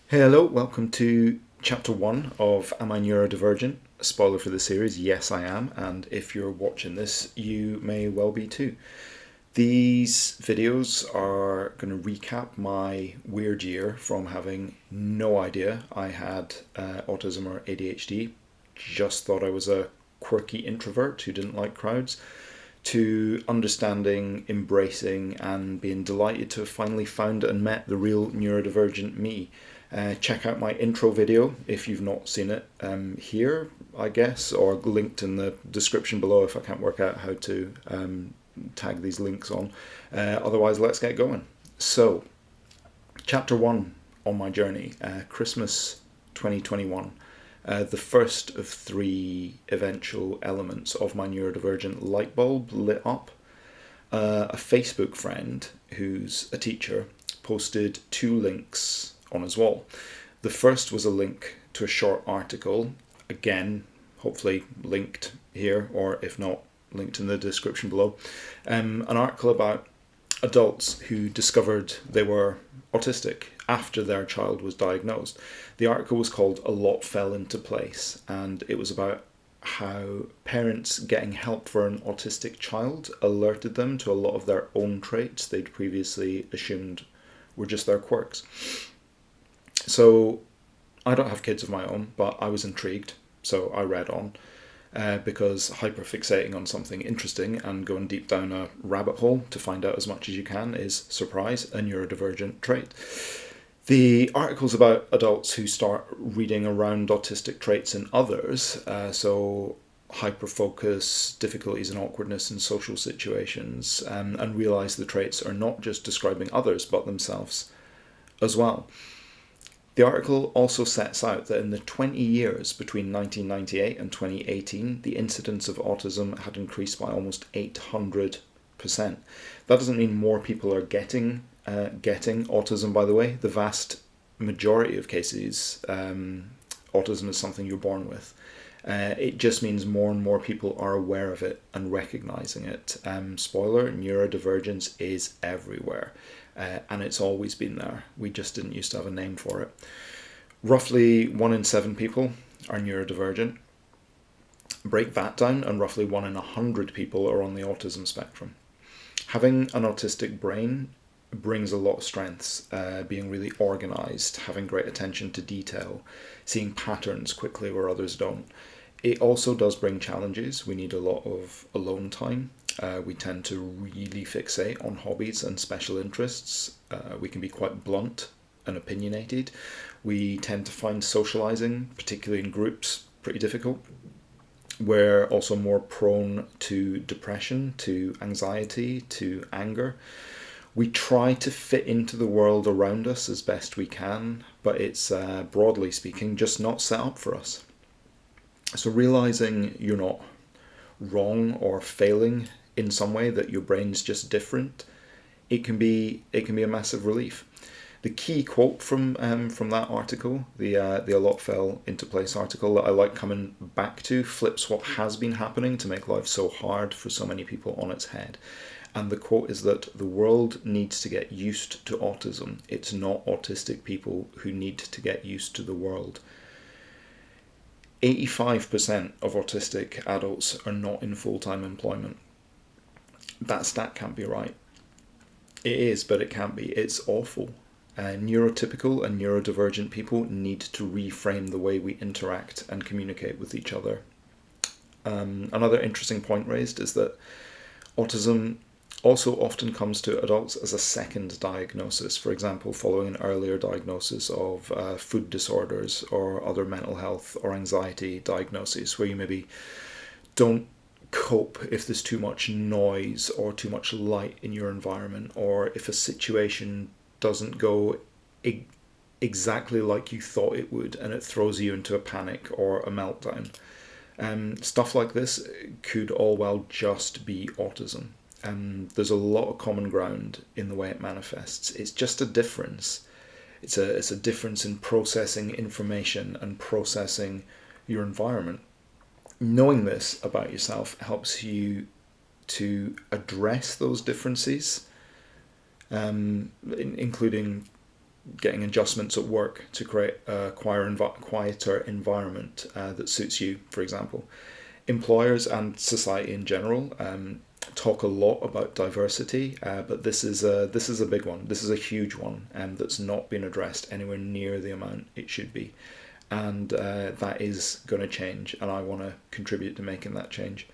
Hello, welcome to chapter 1 of Am I Neurodivergent? Spoiler for the series, yes I am, and if you're watching this, you may well be too. These videos are going to recap my weird year from having no idea I had autism or ADHD, just thought I was a quirky introvert who didn't like crowds, to understanding, embracing, and being delighted to have finally found and met the real neurodivergent me. Check out my intro video if you've not seen it here, I guess, or linked in the description below if I can't work out how to tag these links on. Otherwise, let's get going. So, chapter 1 on my journey, Christmas 2021. The first of three eventual elements of my neurodivergent light bulb lit up. A Facebook friend who's a teacher posted two links on his wall. The first was a link to a short article, again, hopefully linked here, or if not, linked in the description below. An article about adults who discovered they were autistic after their child was diagnosed. The article was called A Lot Fell Into Place, and it was about how parents getting help for an autistic child alerted them to a lot of their own traits they'd previously assumed were just their quirks. So I don't have kids of my own, but I was intrigued, so I read on. Because hyperfixating on something interesting and going deep down a rabbit hole to find out as much as you can is, surprise, a neurodivergent trait. The article's about adults who start reading around autistic traits in others, so hyperfocus, difficulties and awkwardness in social situations, and realise the traits are not just describing others but themselves as well. The article also sets out that in the 20 years between 1998 and 2018, the incidence of autism had increased by almost 800%. That doesn't mean more people are getting autism, by the way. The vast majority of cases, autism is something you're born with. It just means more and more people are aware of it and recognising it. Spoiler, neurodivergence is everywhere. And it's always been there. We just didn't used to have a name for it. Roughly 1 in 7 people are neurodivergent. Break that down, and roughly 1 in 100 people are on the autism spectrum. Having an autistic brain brings a lot of strengths, being really organised, having great attention to detail, seeing patterns quickly where others don't. It also does bring challenges. We need a lot of alone time. We tend to really fixate on hobbies and special interests. We can be quite blunt and opinionated. We tend to find socializing, particularly in groups, pretty difficult. We're also more prone to depression, to anxiety, to anger. We try to fit into the world around us as best we can, but it's, broadly speaking, just not set up for us. So realizing you're not wrong or failing in some way, that your brain's just different, it can be a massive relief. The key quote from that article, the A Lot Fell Into Place article, that I like coming back to, flips what has been happening to make life so hard for so many people on its head. And the quote is that the world needs to get used to autism. It's not autistic people who need to get used to the world. 85% of autistic adults are not in full-time employment. That stat can't be right. It is, but it can't be. It's awful. Neurotypical and neurodivergent people need to reframe the way we interact and communicate with each other. Another interesting point raised is that autism also often comes to adults as a second diagnosis, for example, following an earlier diagnosis of food disorders or other mental health or anxiety diagnoses, where you maybe don't cope if there's too much noise or too much light in your environment, or if a situation doesn't go exactly like you thought it would and it throws you into a panic or a meltdown. Stuff like this could all well just be autism. There's a lot of common ground in the way it manifests. It's just a difference. It's a difference in processing information and processing your environment. Knowing this about yourself helps you to address those differences, including getting adjustments at work to create a quieter environment that suits you, for example. Employers and society in general talk a lot about diversity, but this is a big one. This is a huge one, that's not been addressed anywhere near the amount it should be, and that is going to change, and I want to contribute to making that change.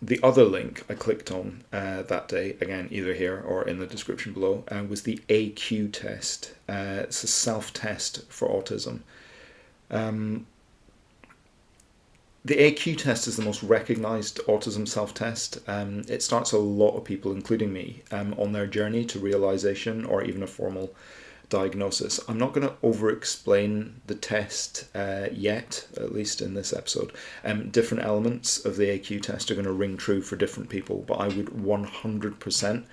The other link I clicked on that day, again, either here or in the description below, was the AQ test. It's a self-test for autism. The AQ test is the most recognised autism self-test. It starts a lot of people, including me, on their journey to realisation or even a formal diagnosis. I'm not going to over-explain the test yet, at least in this episode. Different elements of the AQ test are going to ring true for different people, but I would 100%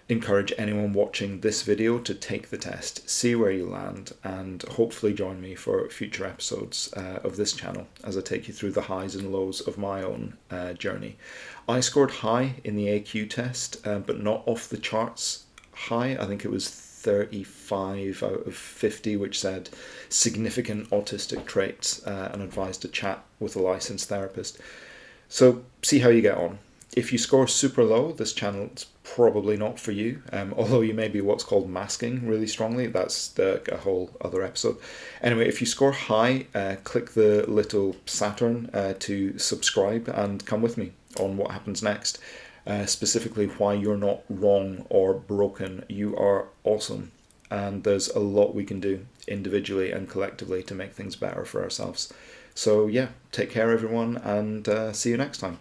encourage anyone watching this video to take the test, see where you land, and hopefully join me for future episodes of this channel as I take you through the highs and lows of my own journey. I scored high in the AQ test, but not off the charts high. I think it was 35 out of 50, which said significant autistic traits and advised to chat with a licensed therapist. So see how you get on. If you score super low, this channel's probably not for you, although you may be what's called masking really strongly. That's a whole other episode. Anyway, if you score high, click the little Saturn to subscribe and come with me on what happens next. Specifically why you're not wrong or broken. You are awesome, and there's a lot we can do individually and collectively to make things better for ourselves. So yeah, take care everyone, and see you next time.